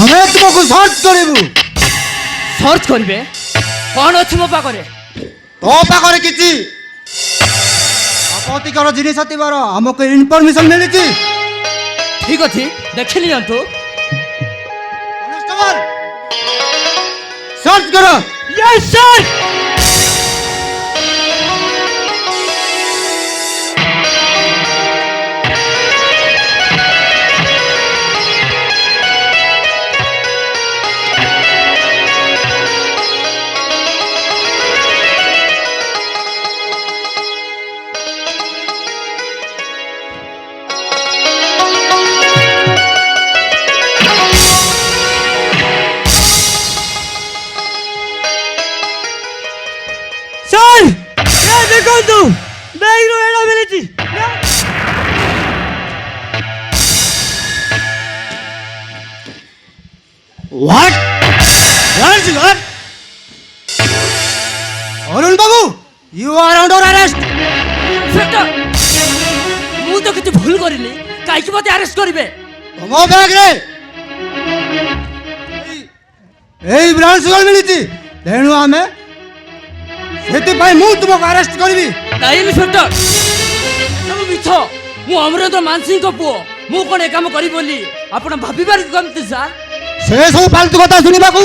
ଆମେ ତୁମକୁ ସର୍ଚ୍ଚ କରିବୁ। ସର୍ଚ୍ଚ କରିବେ? କ'ଣ ଅଛି ମୋ ପାଖରେ? ତୋ ପାଖରେ କିଛି ଆପତ୍ତିକର ଜିନିଷ ଥିବାର ଆମକୁ ଇନଫର୍ମେସନ ମିଳିଛି। ଠିକ୍ ଅଛି, ଦେଖି ନିଅନ୍ତୁ। କନେଷ୍ଟବଳ, ସର୍ଚ୍ଚ କର। Yes sir. ଦେଖନ୍ତୁ, ବ୍ୟାଗରୁ ଏଇଟା ମିଳିଛି। What? Arun babu, you are under arrest. ମୁଁ ତ କିଛି ଭୁଲ କରିନି, କାହିଁକି ମୋତେ ଆରେଷ୍ଟ କରିବେ? ତମ ବ୍ୟାଗରେ ଏଇ ବ୍ରାଉନ୍ ସୁଗର ମିଳିଛି, ତେଣୁ ଆମେ ସେଥିପାଇଁ ମୁଁ ତୁମକୁ ଆରେଷ୍ଟ କରିବି। ନାଇଁ ଇନ୍ସପେକ୍ଟର, ସବୁ ମିଛ। ମୁଁ ଅମରେନ୍ଦ୍ର ମାନସିଂଙ୍କ ପୁଅ। ମୁଁ କ'ଣ ଏ କାମ କରିବି ବୋଲି ଆପଣ ଭାବିପାରିବେ କେମିତି ସାର୍? ସେ ସବୁ ଫାଲତୁ କଥା ଶୁଣିବାକୁ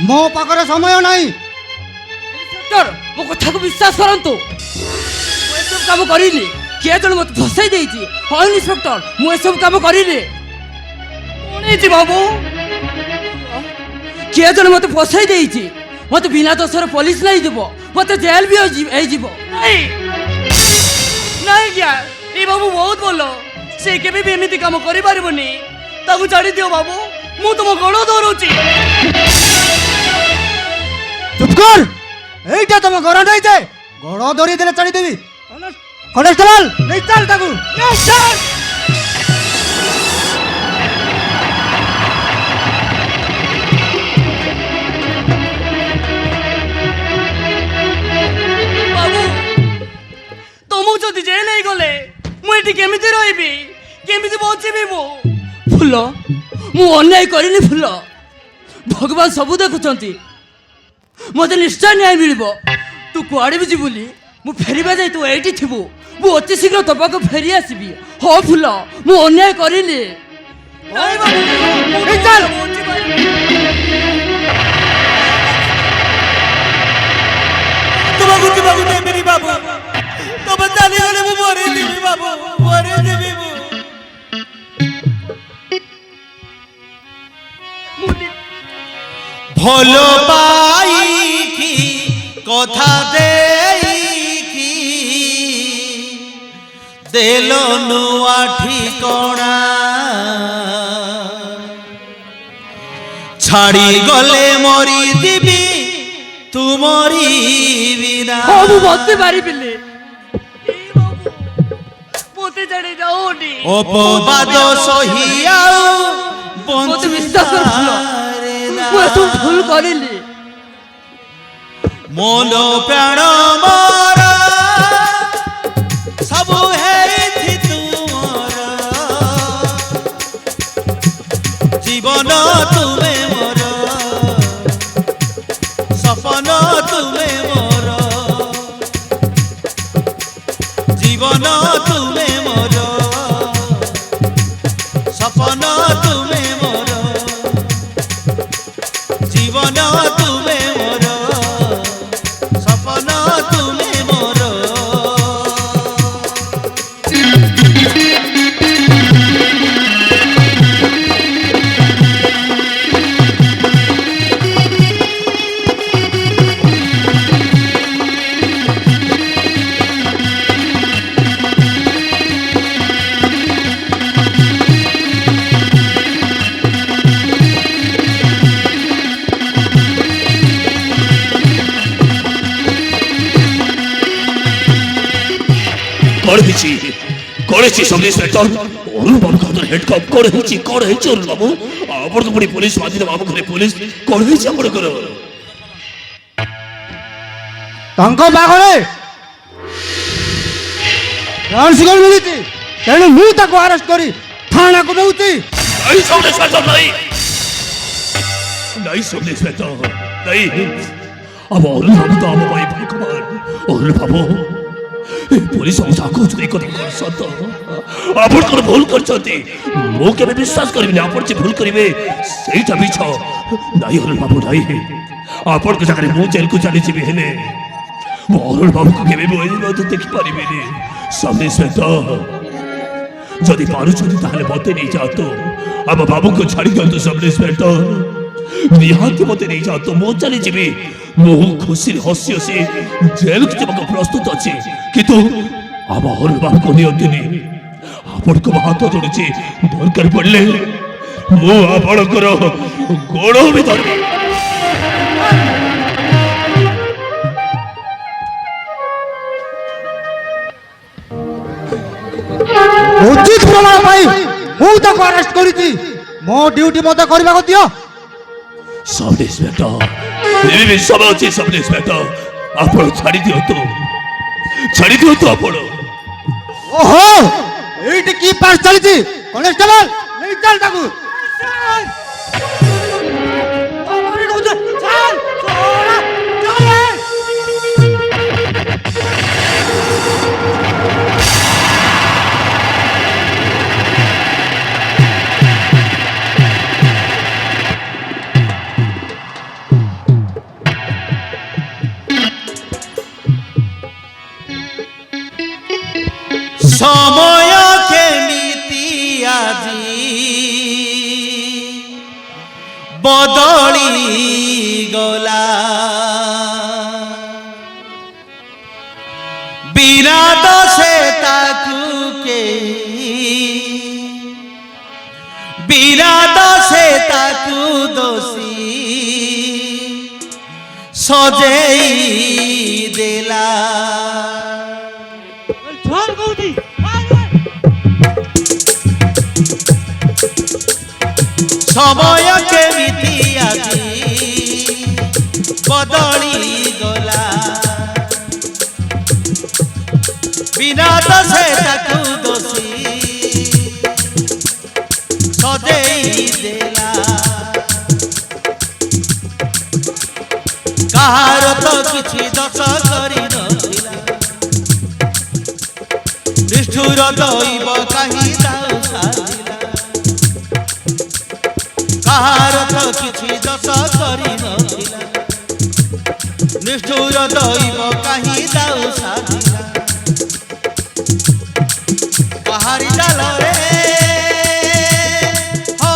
ମୋ ପାଖରେ ସମୟ ନାହିଁ। ଇନ୍ସପେକ୍ଟର, ମୋ କଥାକୁ ବିଶ୍ୱାସ କରନ୍ତୁ। ମୁଁ ଏସବୁ କାମ କରିନି। କିଏ ଜଣେ ମୋତେ ଫସାଇ ଦେଇଛି। ହଁ ଇନ୍ସପେକ୍ଟର, ମୁଁ ଏସବୁ କାମ କରିନି। କ'ଣ ହେଇଛି ବାବୁ? କିଏ ଜଣେ ମୋତେ ଫସାଇ ଦେଇଛି। ମୋତେ ବିନା ଦୋଷରେ ପୋଲିସ ନେଇଯିବ, ମୋତେ ଜେଲ୍ ବି ହେଇଯିବ। ନାଇଁ ନାଇଁ ଆଜ୍ଞା, ଏ ବାବୁ ବହୁତ ଭଲ। ସେ କେବେ ବି ଏମିତି କାମ କରିପାରିବନି। ତାକୁ ଛାଡ଼ି ଦିଅ ବାବୁ, ମୁଁ ତୁମ ଗୋଡ଼ ଧରୁଛି। ଚୁପ୍ କର, এইটা ତମ ଘର ନେଇଛେ, ଗୋଡ଼ ଧରି ଦେଲେ ଛାଡ଼ିଦେବି। କନେଷ୍ଟବଳ, ନେଇ ଚାଲ ତାକୁ। ଯଦି ଜେଲ୍ ହେଇଗଲେ ମୁଁ ଏଠି କେମିତି ରହିବି, କେମିତି ବଞ୍ଚିବି? ମୁଁ ଫୁଲ, ମୁଁ ଅନ୍ୟାୟ କରିନି ଫୁଲ। ଭଗବାନ ସବୁ ଦେଖୁଛନ୍ତି। ମୋତେ ନିଶ୍ଚୟ ନ୍ୟାୟ ମିଳିବ। ତୁ କୁଆଡ଼େ ବି ଯିବୁନି, ମୁଁ ଫେରିବା ଯାଇ ତୁ ଏଇଠି ଥିବୁ। ମୁଁ ଅତି ଶୀଘ୍ର ତୋ ପାଖକୁ ଫେରି ଆସିବି। ହଁ ଫୁଲ, ମୁଁ ଅନ୍ୟାୟ କରିନି। তোমাকে তোমাকে দেবেনি বাবু, তবে চালিয়ে গেলে মু মরে দিবি বাবু, মরে দিবি মু। ভালো পাইকি কথা দেইকি দেল নুয়া ঠিকଣା, ছাড়ি গলে মরি দিবি তুমরি বিনা। ମୁଁ ବଞ୍ଚି ପାରିବିନି। ମୋତେ ଛାଡ଼ି ଯାଉନି। অপবাদ সহিয়াও ମୋତେ ବିଶ୍ୱାସ କର ଫୁଲ, ମୁଁ ଏସବୁ ଭୁଲ କରିଲି। মন প্রাণ মর সবু হেইছি তুমর, জীবন তুমে মর, স্বপ্ন তুমে মর, জীবন তুমে মর, স্বপ্ন তুমে মর, জীবন তুমে মর, স্বপ্ন তুমে মর। করেছি সব ইন্সপেক্টর। অরুণ বাবু খাদের হেড কাপ করেছি অরুণ বাবু। আমার তো পুরি পুলিশ মাঝিরে বাবু ঘরে পুলিশ করেছি আমার করে। ତାଙ୍କ ପାଖରେ ବ୍ରାଉନ୍ ସୁଗର ମିଳିଛି, ତେଣୁ ମୁଁ ତାକୁ ଆରେଷ୍ଟ କରି ଥାନାକୁ ନେଉଛି। नहीं सब इंस्पेक्टर नहीं नहीं सब इंस्पेक्टर नहीं अब अरुण बाबू तो आम भाई भगवान अरुण बाबू पुलिस अमसाको चोरी कर सत आपण कोन भूल करछती मो के विश्वास करबे आपण जे भूल करिवे सेटा बिछ नाही अरुण बाबू नाही आपण के जगह मो जेल को चली छिबे हेले मो अरुण बाबू को केबे बोई न देखि परिबेनी सब इंस्पेक्टर जदि पारुछती ताहले मते नहीं जातो अब बाबू को छाड़ी दियंतु सब इंस्पेक्टर निहाती मते नहीं जातो मो चली छिबे मो खुशी हसी हसी जेल के जब प्रस्तुत अछि किंतु अब अरुण बाबू को नियंतनी आपण को हाथ जोड़ुछि दरकार पड़ले मो आपण कर गोड़ भी धर उचित प्रमाण पाई मु ताको अरेस्ट करिछि मो ड्यूटी मते करबा को दियो सब इंस्पेक्टर ये भी सब अच्छी सब इंस्पेक्टर आपण छाड़ी दियो तो आपण ओहो एटी की पास चलिछि कांस्टेबल नहीं चल ताकू समय केमिति आजी बदली गला बिना दसे ताकू के बिना दसे ताकू दोषी सजेई देला समय केमिति आजी बदली गला बिना दसे ताकू दोषी सजेई देला कहार तो किछि दस करि नथिला निष्ठुर दैव काहि दाउ साजिला कहार तो किछि दस करि नथिला निष्ठुर दैव काहि दाउ साजिला कहारी डाल रे हो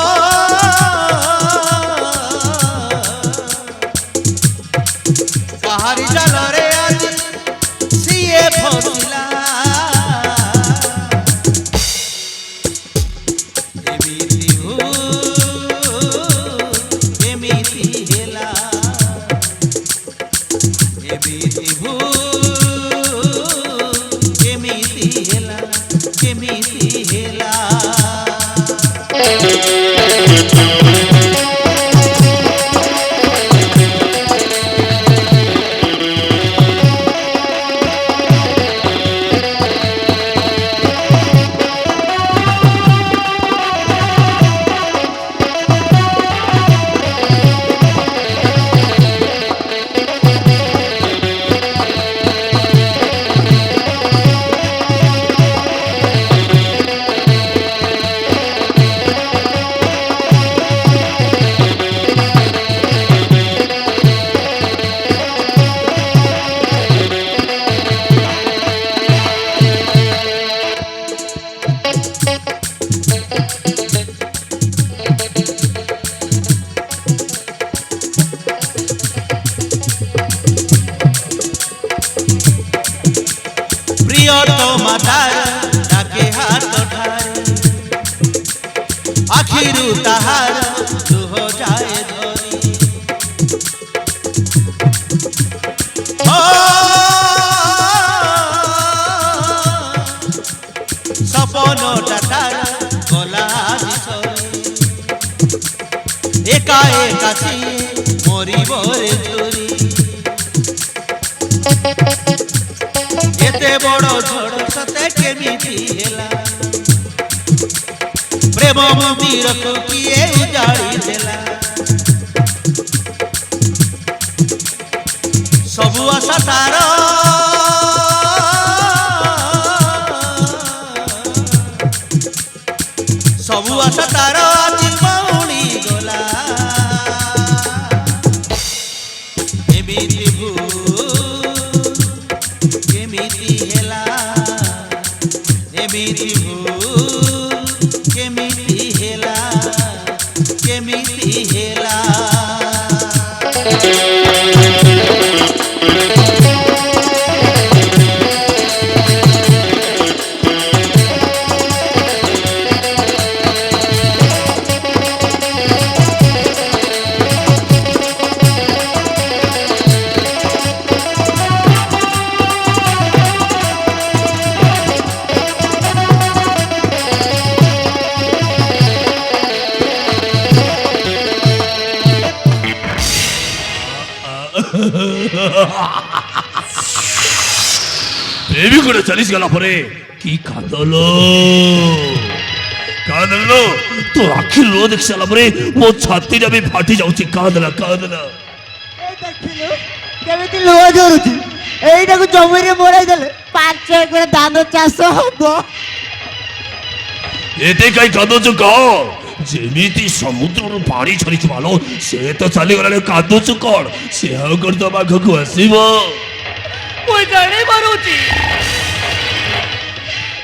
कहारी डाल रे आज सीए फसिला आखिरु ताहार लुह जाए धरी सपन डाटार गला एका एका मरिब रे चोरी एते बड़ झड़ सते केमिति हेला ପ୍ରେମ ମନ୍ଦିରକୁ କିଏ ଉଜାଡ଼ି ଦେଲା ସବୁ ଆଶା ତାର ସବୁ ଆଶା ତାର ଆଜି ମଉଳି ଗଲା ଏମିତି ଭୁଲ କେମିତି ହେଲା ଏମିତି ଭୁଲ କେମିତି ହେଲା କେମିତି ହେଲା বেবি করে চালিশ গেলা পরে কি কাঁদলো কাঁদলো তো আখি লো দেখছি গেলা পরে ମୋ ଛାତିରେ আমি ফাটি যাଉଛି কাঁদলা কাঁদলা ଦେଖିଲୁ କେମିତି ଲୁହ ଝରୁଛି ଏଇଟାକୁ ଜମିରେ ମୋড়াই ଦେଲେ 5 ଏକର ଧାନ ଚାଷ ହବ ଏତେ କାଇଁ କାନ୍ଦୁଛୁ କହ ଯେମିତି ସମୁଦ୍ରରୁ ପାଣି ଛାଡ଼ିଛୁ ମାଲୋ ସେ ତ ଚାଲିଗଲାଣି କାନ୍ଦୁଛୁ କଣ ସେ ଆଉ କଣ ତୋ ପାଖକୁ ଆସିବ ମୁଁ ଜାଣିପାରୁଛି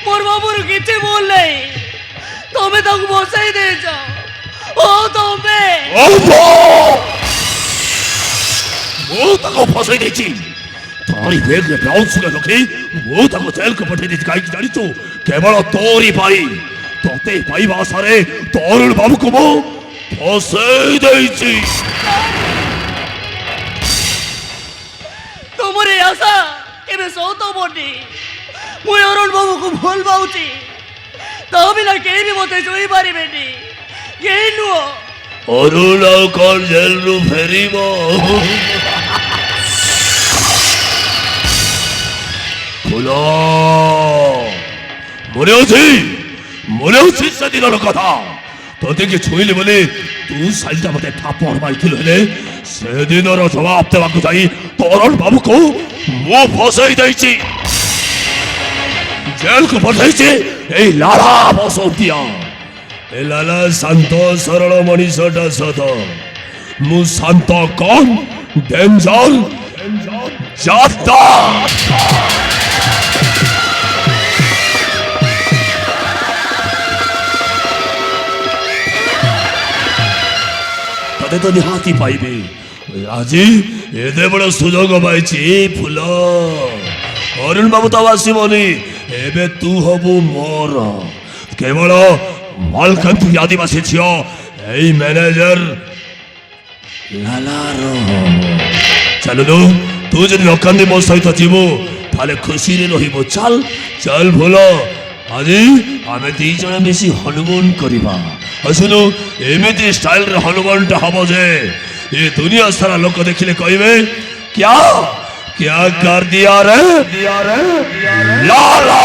ମୋର ବାବୁର କିଛି ଭୁଲ ନାହିଁ ତମେ ତାକୁ ବସାଇ ଦେଇଛ ଓ ତମେ ମୁଁ ତାକୁ ଫସାଇ ଦେଇଛି ତାରି ବେଗରେ ବ୍ରାଉନ୍ ସୁଗାର ରଖି ମୁଁ ତାକୁ ଜେଲକୁ ପଠେଇ ଦେଇଛି କାହିଁକି ଜାଣିଛୁ କେବଳ ତୋରି ପାଇଁ ତୋତେ ପାଇବା ଆଶାରେ ତରୁଣ ବାବୁକୁ ମୁଁ ଫସାଇ ଦେଇଛି ତୁମର ଏ ଆଶା କେବେ ସତ ହବନି ମୁଁ ଅରୁଣ ବାବୁକୁ ଭଲ ପାଉଛି ତା ବିନା କେହି ବି ମୋତେ ଛୁଇଁ ପାରିବେନି କେହି ନୁହଁ ଅରୁଣ ଆଉ କଣ ଜେଲରୁ ଫେରିବ ଫୁଲ ମନେ ଅଛି ସେଦିନର କଥା ତୋତେ କି ଛୁଇଁଲି ବୋଲି ତୁ ସାଇଟା ମତେ ଥାପଡ଼ ମାରିଥିଲୁ ହେଲେ ସେଦିନର ଜବାବ ଦେବାକୁ ଯାଇ ତରୁଣ ବାବୁକୁ ମୁଁ ଫସାଇ ଦେଇଛି ଜେଲକୁ ପଠାଇଛି ଏଇ ଲାଲା ବସନ୍ତିଆ ଏ ଲାଲା ଶାନ୍ତ ସରଳ ମଣିଷଟା ସତ ମୁଁ ଶାନ୍ତ କମ୍ ଡେଞ୍ଜର ଜାତା ତତେ ତ ନିହାତି ପାଇବି ଆଜି ଏତେ ବଡ଼ ସୁଯୋଗ ପାଇଛି ଫୁଲ ଅରୁଣ ବାବୁ ତ ଆସିବନି ଏବେ ତୁ ହବୁ ମୋର କେବଳ ମାଲକାନଗିରି ଆଦିବାସୀ ଝିଅ ଏଇ ମ୍ୟାନେଜର ଲାଲାର ଚାଲୁନୁ ତୁ ଯଦି ନକାନ୍ଦି ମୋ ସହିତ ଯିବୁ ତାହେଲେ ଖୁସିରେ ରହିବୁ ଚାଲ ଚାଲ ଭଲ ଆଜି ଆମେ ଦି ଜଣ ମିଶି ହନୁମୁନ କରିବା ଶୁଣୁ ଏମିତି ଷ୍ଟାଇଲରେ ହନୁମାନଟା ହବ ଯେ ଏ ଦୁନିଆ ସାରା ଲୋକ ଦେଖିଲେ କହିବେ କ୍ୟା କ୍ୟା କର ଦିଆ ରେ ଲାଲା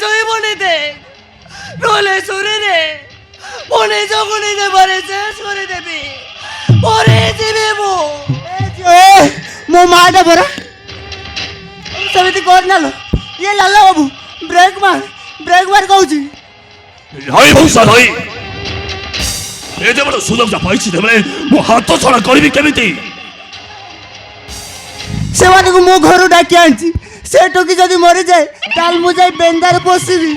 জয় বনে দে নলে শরীরে মনে যখন একেবারে শেষ করে দেবি পরে দিবে মো ମୋ ମାଆଟା ପରା ସେମିତି କରିନାଲ ଇଏ ଲାଲା ବାବୁ ବ୍ରେକ୍ ମାର କହୁଛି ନାଇଁ ମଉସା ନାଇଁ ଏ ଯେ ବଡ଼ ସୁଯୋଗଟା ପାଇଛି ତେବେଳେ ମୁଁ ହାତ ଛଡ଼ା କରିବି କେମିତି? ସେମାନଙ୍କୁ ମୋ ଘରୁ ଡାକି ଆଣିଛି ସେ ଟୋକି ଯଦି ମରିଯାଏ ତାହେଲେ ମୁଁ ଯାଇ ବେନ୍ଦାରେ ପଶିବି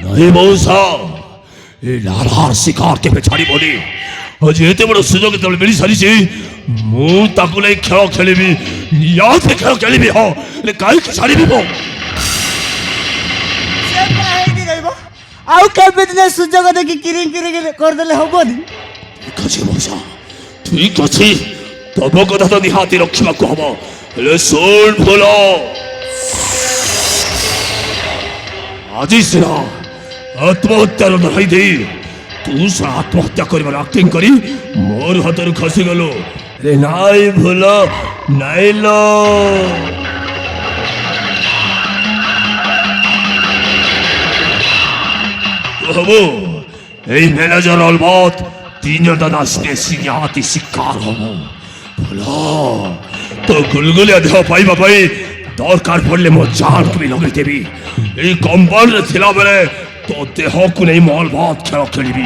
ନାଇଁ ମଉସା ଏ ଲାଲାର ଶିକାର କେବେ ଛାଡ଼ିବନି। ଆଜି ଏତେ ବଡ଼ ସୁଯୋଗ ଯେତେବେଳେ ମିଳିସାରିଛି ମୁଁ ତାକୁ ନେଇ ଖେଳ ଖେଳିବି ୟାଉଥରେ ଖେଳ ଖେଳିବି ହଁ ହେଲେ କାହିଁକି ଛାଡ଼ିବି ମୁଁ? ସେ ପୁରା ହେଇକି ରହିବ ଆଉ କେବେ ଦିନ ସୁଯୋଗ ଦେଖି କିରି କରିଦେଲେ ହବନି। ଠିକ୍ ଅଛି ମଉସା ଠିକ୍ ଅଛି ତମ କଥା ତ ନିହାତି ରଖିବାକୁ ହବ ହେଲେ ଶୁଣ ଭଲ ଆଜି ସିନା ଆତ୍ମହତ୍ୟାର ଦହାଇ ଦେଇ ତୁ ଆତ୍ମହତ୍ୟା କରିବାର ଆକ୍ଟିଂ କରି ମୋର ହାତରୁ ଖସିଗଲୁ ରେ ନାଇଁ ଭଲ ନାଇଲ হবো এই ম্যানেজার অলবত তিনজন আসতে সিংহাতি শিকার হব ভোলা তো গুলগুলিয়া দেহ পাইবা পাই দরকার পড়লে মো জানকে বি লগাই দেবি এই কম্পাউন্ডরে থিলা বেলে তো দেহকু নেই মল ভাত খেল খেলিবি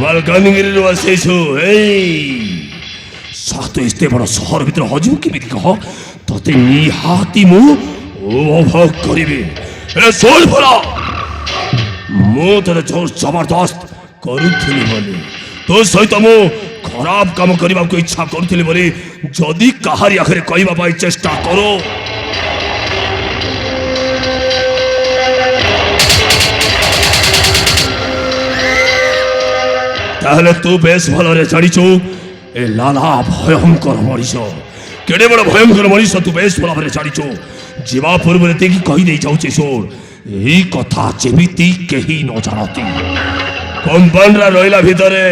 মালকানগিরিରୁ ଆସିଛୁ এই ସାତ ଏତେ ବଡ଼ ସହର ଭିତରେ ହଜିବୁ କେମିତି କହ ତତେ ନିହାତି ମୁଁ ଉପଭୋଗ କରିବି ହେଲେ ଶୁଣ ଭୋଲା ମୁଁ ତତେ ଜୋର ଜବରଦସ୍ତ କରୁଥିଲି ବୋଲି ତୋ ସହିତ ମୁଁ ଖରାପ କାମ କରିବାକୁ ଇଚ୍ଛା କରୁଥିଲି ବୋଲି ଯଦି କାହାରି ଆଖରେ କହିବା ପାଇଁ ଚେଷ୍ଟା କର ତାହେଲେ ତୁ ବେଶ ଭଲରେ ଜାଣିଛୁ ଏ ଲାଲା ଭୟଙ୍କର ମଣିଷ କେଡ଼େ ବଡ଼ ଭୟଙ୍କର ମଣିଷ ତୁ ବେଶ ଭଲ ଭାବରେ ଜାଣିଛୁ ଯିବା ପୂର୍ବରୁ ଏତିକି କହିଦେଇ ଯାଉଛି ଶୁଣ ଏହି କଥା ଯେମିତି କେହି ନ ଜାଣନ୍ତି କମ୍ପାଉଣ୍ଡର ରହିଲା ଭିତରେ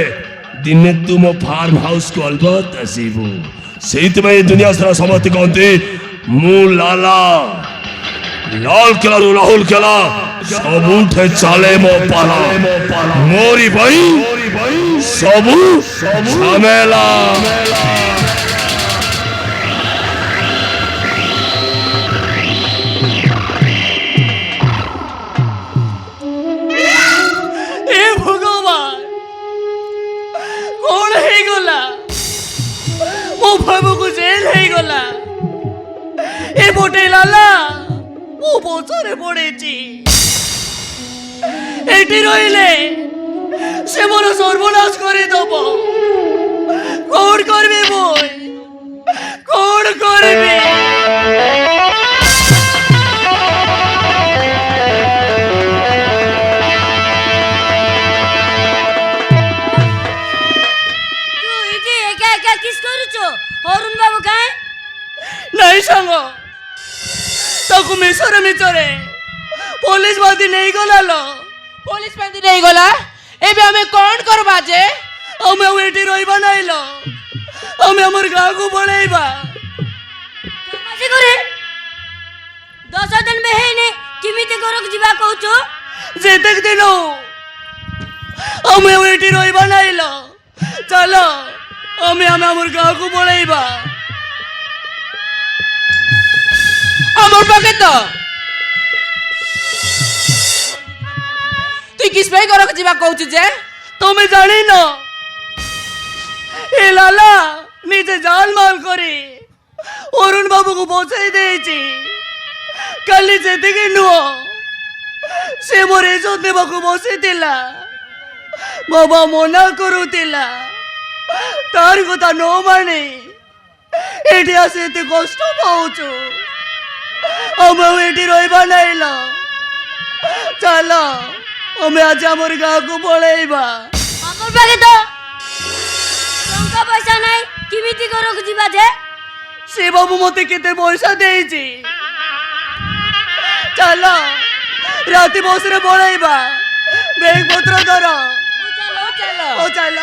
ଦିନେ ତୁ ମୋ ଫାର୍ମ ହାଉସକୁ ଅଲବତ ଆସିବୁ ସେଇଥିପାଇଁ ଦୁନିଆ ସାରା ସମସ୍ତେ କହନ୍ତି ମୁଁ ଲାଲା ଲାଲକେଲାରୁ ରାହୁଲକେଲା ସବୁଠେ ଚାଲେ ମୋ ପାଲା ମୋରି ପାଇଁ ସବୁ ଝାମେଲା ଏ ଭଗବାନ କଣ ହେଇଗଲା ମୋ ଭାଇକୁ ଜେଲ ହେଇଗଲା ଏ ବୋଟେ ଲାଲା ମୋ ପଛରେ ପଡିଛି ଏଠି ରହିଲେ ସେ ମୋର ସର୍ବନାଶ କରିଦବ କଣ କରିବି ମୁଁ କଣ କରିବି नहीं सांग ताकू मिछरे मिछरे पुलिस बादी नहीं गला लो पुलिस बांधी नहीं गला एबे हमें कौन करबा जे हमें वेटी रहिबा नहीं लो हमें हमर गाँ को पळेइबा मासी करे 10 दिन में है ने किमिते करक जीवा कहूचो जेतक दिन हमें वेटी रहिबा नहीं लो चलो हमें हमर गाँ को पळेइबा আমার পাকে তো তুই কিস ভাই করক যাবা কହୁଛୁ যে তুমি জানি না এ লালা নিজে জাল মাল করে অরুণ বাবুকে পৌঁছাই দিয়েছি কালি যেদিকে নুহ সে মোর ইজ্জত দেବାକୁ বসিଥିଲା বাবা মନା କରୁଥିଲା তার কথা ନ ମାନି এটি আসে এতে কষ্ট পাଉଛୁ ଆମେ ଏଠି ରହିବା ନାହିଁ ଲ ଚାଲ ଆମେ ଆଜି ଆମର ଗାଁକୁ ପଳେଇବା আমার পাকে তো টঙ্কা পয়সা নাই কিমিতে করক जीवा जे ସେ ବାବୁ ମତେ କେତେ ପଇସା ଦେଇଛି ଚାଲ ରାତି ବସରେ ପଳେଇବା ବେଗ ପତ୍ର ଧର চলো চলো ଓ ଚାଲ